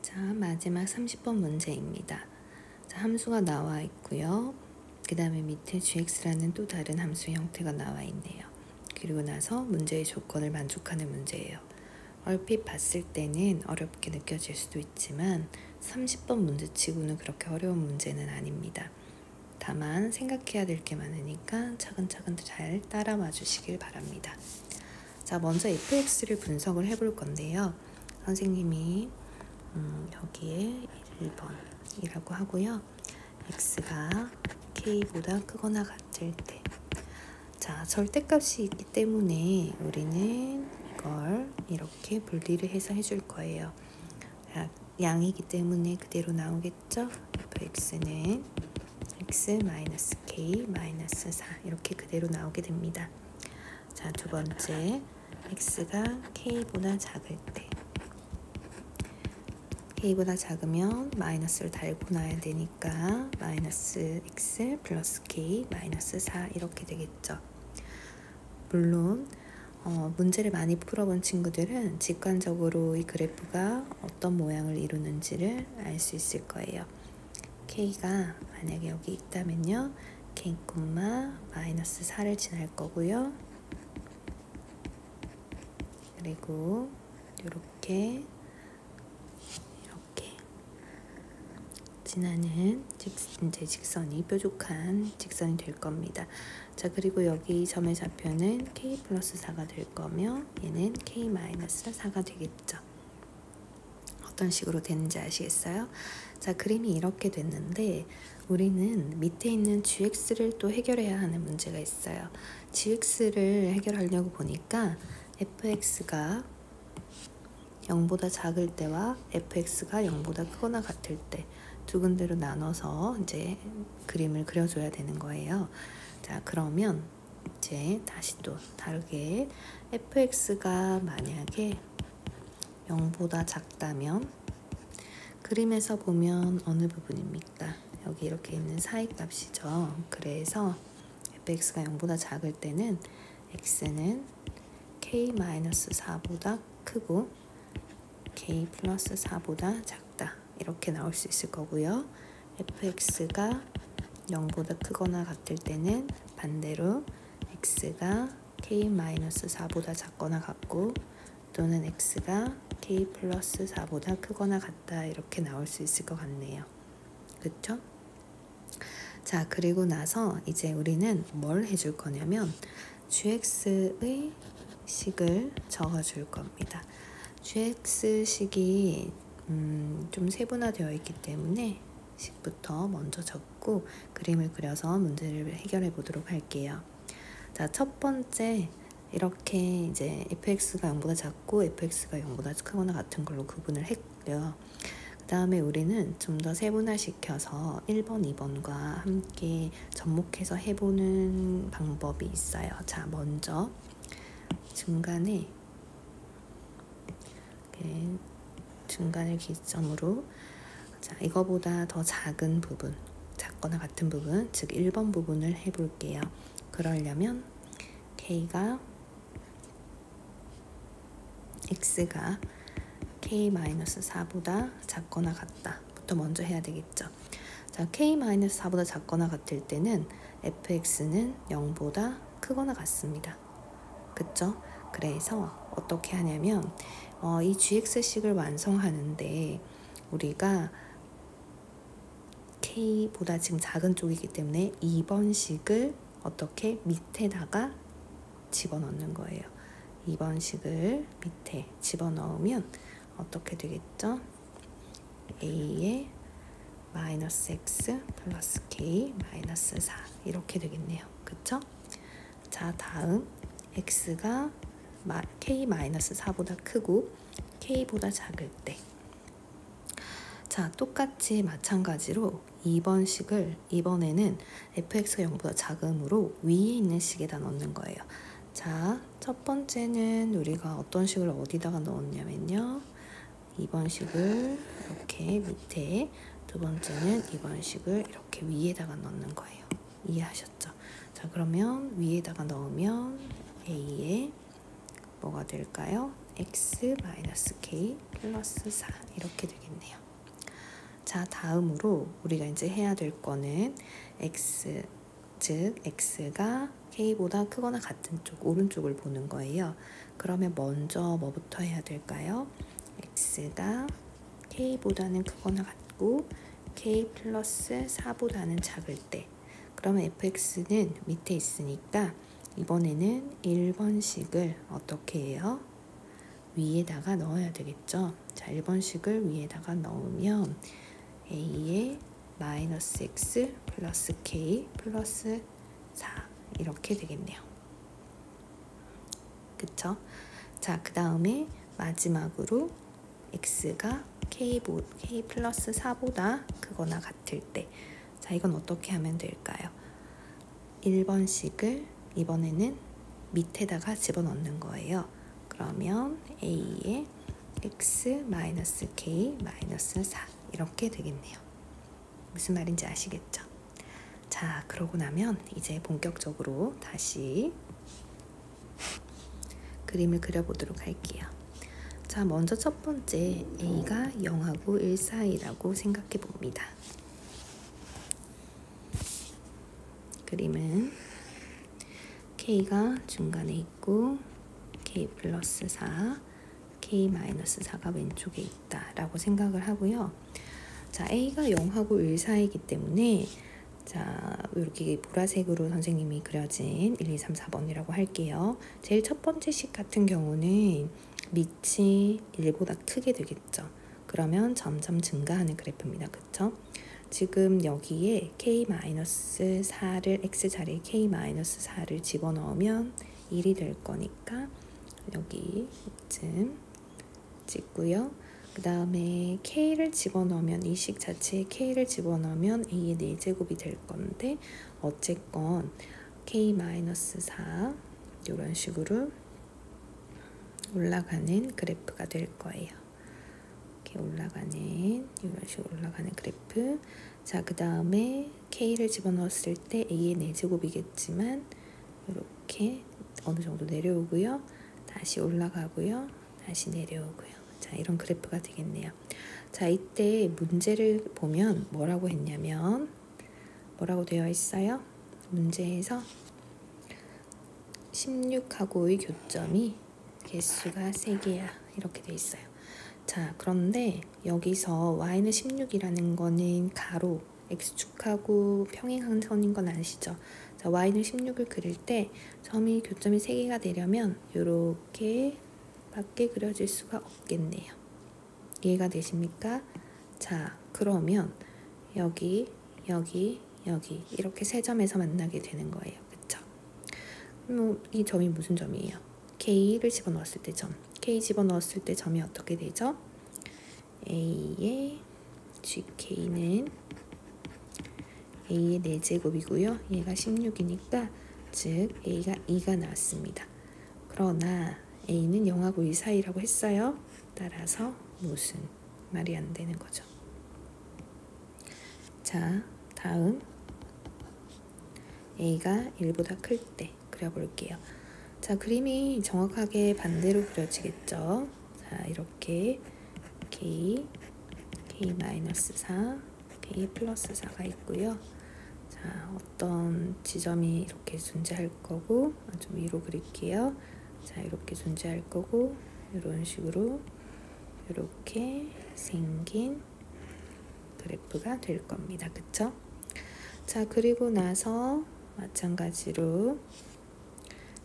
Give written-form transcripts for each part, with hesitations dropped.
자, 마지막 30번 문제입니다. 자, 함수가 나와 있고요. 그 다음에 밑에 gx라는 또 다른 함수 형태가 나와 있네요. 그리고 나서 문제의 조건을 만족하는 문제예요. 얼핏 봤을 때는 어렵게 느껴질 수도 있지만 30번 문제치고는 그렇게 어려운 문제는 아닙니다. 다만 생각해야 될 게 많으니까 차근차근 잘 따라와 주시길 바랍니다. 자, 먼저 fx를 분석을 해볼 건데요. 선생님이 여기에 1번이라고 하고요. x가 k보다 크거나 같을 때, 자, 절대값이 있기 때문에 우리는 이걸 이렇게 분리를 해서 해줄 거예요. 양이기 때문에 그대로 나오겠죠? fx는 x-k-4 이렇게 그대로 나오게 됩니다. 자, 두 번째, x가 k보다 작을 때, k보다 작으면 마이너스를 달고 놔야 되니까 마이너스 x 플러스 k 마이너스 4 이렇게 되겠죠. 물론 문제를 많이 풀어본 친구들은 직관적으로 이 그래프가 어떤 모양을 이루는지를 알 수 있을 거예요. k가 만약에 여기 있다면요, k, 마이너스 4를 지날 거고요. 그리고 이렇게 지나는 직선이 뾰족한 직선이 될 겁니다. 자, 그리고 여기 점의 좌표는 k 플러스 4가 될 거며 얘는 k 마이너스 4가 되겠죠. 어떤 식으로 되는지 아시겠어요? 자, 그림이 이렇게 됐는데 우리는 밑에 있는 gx를 또 해결해야 하는 문제가 있어요. gx를 해결하려고 보니까 fx가 0보다 작을 때와 fx가 0보다 크거나 같을 때 두 군데로 나눠서 이제 그림을 그려줘야 되는 거예요. 자, 그러면 이제 다시 또 다르게 fx가 만약에 0보다 작다면 그림에서 보면 어느 부분입니까? 여기 이렇게 있는 사이값이죠. 그래서 fx가 0보다 작을 때는 x는 k-4보다 크고 k 플러스 4보다 작다. 이렇게 나올 수 있을 거고요. fx가 0보다 크거나 같을 때는 반대로 x가 k-4보다 작거나 같고 또는 x가 k 플러스 4보다 크거나 같다. 이렇게 나올 수 있을 것 같네요. 그쵸? 자, 그리고 나서 이제 우리는 뭘 해줄 거냐면 gx의 식을 적어줄 겁니다. gx식이 좀 세분화되어 있기 때문에 식부터 먼저 적고 그림을 그려서 문제를 해결해 보도록 할게요. 자, 첫 번째 이렇게 이제 fx가 0보다 작고 fx가 0보다 크거나 같은 걸로 구분을 했고요. 그 다음에 우리는 좀 더 세분화시켜서 1번, 2번과 함께 접목해서 해보는 방법이 있어요. 자, 먼저 중간에 중간을 기점으로, 자, 이거보다 더 작은 부분, 작거나 같은 부분, 즉 1번 부분을 해볼게요. 그러려면 x가 k-4보다 작거나 같다 부터 먼저 해야 되겠죠. 자, k-4보다 작거나 같을 때는 fx는 0보다 크거나 같습니다. 그쵸? 그래서 어떻게 하냐면 이 gx식을 완성하는데 우리가 k보다 지금 작은 쪽이기 때문에 2번 식을 어떻게 밑에다가 집어넣는 거예요. 2번 식을 밑에 집어넣으면 어떻게 되겠죠? a에 마이너스 x 플러스 k 마이너스 4 이렇게 되겠네요. 그쵸? 자, 다음 x가 k-4보다 크고 k보다 작을 때, 자, 똑같이 마찬가지로 2번 식을 이번에는 fx가 0보다 작으므로 위에 있는 식에다 넣는 거예요. 자, 첫 번째는 우리가 어떤 식을 어디다가 넣었냐면요, 2번 식을 이렇게 밑에, 두 번째는 2번 식을 이렇게 위에다가 넣는 거예요. 이해하셨죠? 자, 그러면 위에다가 넣으면 a에 뭐가 될까요? x-k 플러스 4 이렇게 되겠네요. 자, 다음으로 우리가 이제 해야 될 거는 x, 즉 x가 k보다 크거나 같은 쪽, 오른쪽을 보는 거예요. 그러면 먼저 뭐부터 해야 될까요? x가 k보다는 크거나 같고 k 플러스 4보다는 작을 때, 그러면 fx는 밑에 있으니까 이번에는 1번식을 어떻게 해요? 위에다가 넣어야 되겠죠. 자, 1번식을 위에다가 넣으면 a의 마이너스 x 플러스 k 플러스 4 이렇게 되겠네요. 그쵸? 자, 그 다음에 마지막으로 x가 k 플러스 4보다 크거나 같을 때, 자, 이건 어떻게 하면 될까요? 1번식을 이번에는 밑에다가 집어넣는 거예요. 그러면 a의 x 마이너스 k 마이너스 4 이렇게 되겠네요. 무슨 말인지 아시겠죠? 자, 그러고 나면 이제 본격적으로 다시 그림을 그려보도록 할게요. 자, 먼저 첫 번째 a가 0하고 1 사이라고 생각해 봅니다. 그림은 k가 중간에 있고 k 플러스 4, k 마이너스 4가 왼쪽에 있다라고 생각을 하고요. 자, a가 0하고 1 사이이기 때문에 자, 이렇게 보라색으로 선생님이 그려진 1, 2, 3, 4번이라고 할게요. 제일 첫 번째 식 같은 경우는 밑이 1보다 크게 되겠죠. 그러면 점점 증가하는 그래프입니다. 그쵸? 지금 여기에 k-4를 x 자리에 k-4를 집어넣으면 1이 될 거니까 여기 이쯤 찍고요. 그 다음에 k를 집어넣으면 이 식 자체에 k를 집어넣으면 a의 4제곱이 될 건데 어쨌건 k-4 이런 식으로 올라가는 그래프가 될 거예요. 이렇게 올라가는 이런 식으로 올라가는 그래프. 자, 그 다음에 k를 집어넣었을 때 a의 4제곱이겠지만 이렇게 어느 정도 내려오고요. 다시 올라가고요. 다시 내려오고요. 자, 이런 그래프가 되겠네요. 자, 이때 문제를 보면 뭐라고 했냐면 뭐라고 되어 있어요? 문제에서 16하고의 교점이 개수가 3개야 이렇게 돼 있어요. 자, 그런데 여기서 y는 16이라는 거는 가로 x축하고 평행한 선인 건 아시죠? 자, y는 16을 그릴 때 점이 교점이 3개가 되려면 이렇게 밖에 그려질 수가 없겠네요. 이해가 되십니까? 자, 그러면 여기 이렇게 세 점에서 만나게 되는 거예요. 그쵸? 이 점이 무슨 점이에요? k를 집어넣었을 때 점. k 집어넣었을 때 점이 어떻게 되죠? a의 gk는 a의 4제곱이고요. 얘가 16이니까 즉 a가 2가 나왔습니다. 그러나 a는 0하고 1 사이라고 했어요. 따라서 무슨 말이 안 되는 거죠. 자, 다음 a가 1보다 클 때 그려볼게요. 자, 그림이 정확하게 반대로 그려지겠죠. 자, 이렇게 k 마이너스 4, k 플러스 4가 있고요. 자, 어떤 지점이 이렇게 존재할 거고, 좀 위로 그릴게요. 자, 이렇게 존재할 거고, 이런 식으로 이렇게 생긴 그래프가 될 겁니다. 그쵸? 자, 그리고 나서 마찬가지로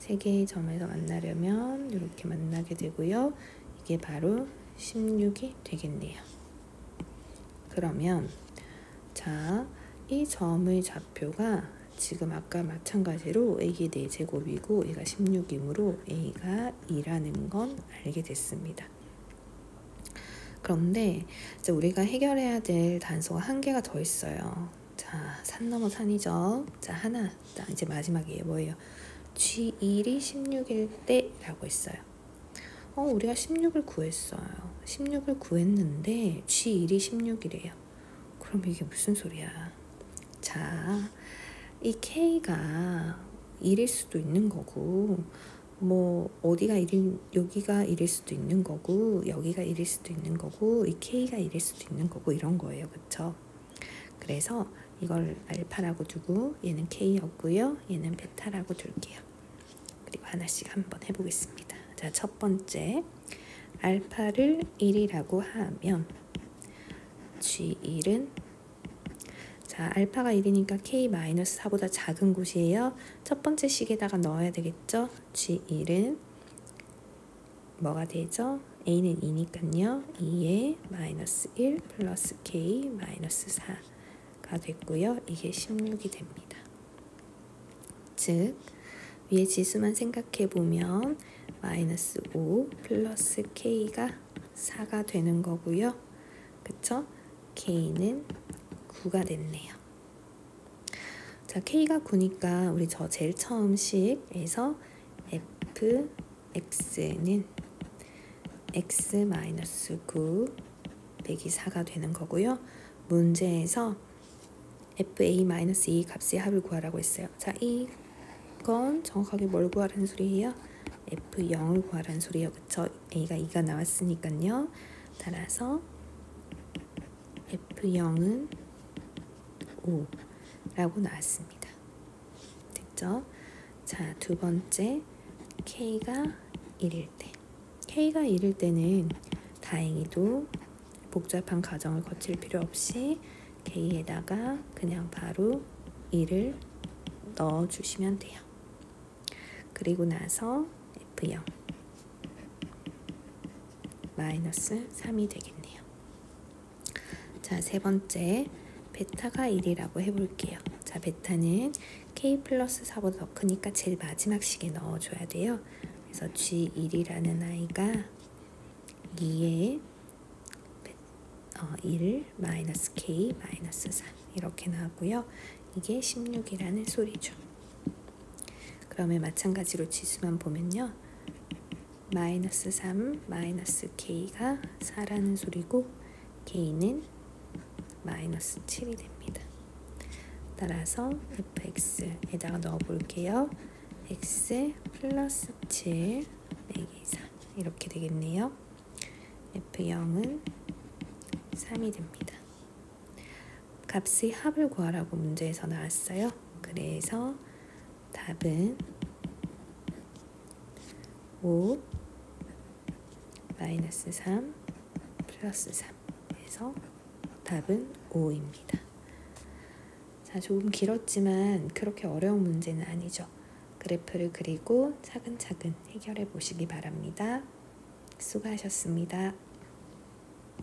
3개의 점에서 만나려면 이렇게 만나게 되고요. 이게 바로 16이 되겠네요. 그러면 자, 이 점의 좌표가 지금 아까 마찬가지로 a의 4제곱이고 얘가 16이므로 a가 2라는 건 알게 됐습니다. 그런데 이제 우리가 해결해야 될 단서가 한 개가 더 있어요. 자, 산 넘어 산이죠. 자, 하나. 자, 이제 마지막이에요. 뭐예요? G1이 16일 때 라고 했어요. 우리가 16을 구했어요. 16을 구했는데 G1이 16이래요. 그럼 이게 무슨 소리야? 자, 이 K가 1일 수도 있는 거고 뭐 어디가 1인 여기가 1일 수도 있는 거고 여기가 1일 수도 있는 거고 이 K가 1일 수도 있는 거고 이런 거예요. 그쵸? 그래서 이걸 알파라고 두고 얘는 K였고요. 얘는 베타라고 둘게요. 그리고 하나씩 한번 해보겠습니다. 자, 첫 번째 알파를 1이라고 하면 G1은 자, 알파가 1이니까 K-4보다 작은 곳이에요. 첫 번째 식에다가 넣어야 되겠죠? G1은 뭐가 되죠? A는 2니까요. 2에 마이너스 1 플러스 K 마이너스 4가 됐고요. 이게 16이 됩니다. 즉 위에 지수만 생각해보면 마이너스 5 플러스 K가 4가 되는 거고요. 그쵸? K는 9가 됐네요. 자, K가 9니까 우리 저 제일 처음 식에서 fx는 x-9 빼기 4가 되는 거고요. 문제에서 fa-2 값의 합을 구하라고 했어요. 자, 이건 정확하게 뭘 구하라는 소리예요? f0을 구하라는 소리예요. 그쵸? a가 2가 나왔으니까요. 따라서 f0은 5라고 나왔습니다. 됐죠? 자, 두 번째 K가 1일 때 K가 1일 때는 다행히도 복잡한 과정을 거칠 필요 없이 K에다가 그냥 바로 1을 넣어주시면 돼요. 그리고 나서 F0 마이너스 3이 되겠네요. 자, 세 번째 베타가 1이라고 해볼게요. 자, 베타는 K 플러스 4보다 더 크니까 제일 마지막 식에 넣어줘야 돼요. 그래서 G1이라는 아이가 2에 1 마이너스 K 마이너스 4 이렇게 나오고요. 이게 16이라는 소리죠. 그러면 마찬가지로 지수만 보면요. 마이너스 3 마이너스 K가 4라는 소리고 K는 마이너스 7이 됩니다. 따라서 fx에다가 넣어볼게요. x 플러스 7 빼기 4 이렇게 되겠네요. f0은 3이 됩니다. 값의 합을 구하라고 문제에서 나왔어요. 그래서 답은 5 마이너스 3 플러스 3 해서 답은 5입니다. 자, 조금 길었지만 그렇게 어려운 문제는 아니죠. 그래프를 그리고 차근차근 해결해 보시기 바랍니다. 수고하셨습니다.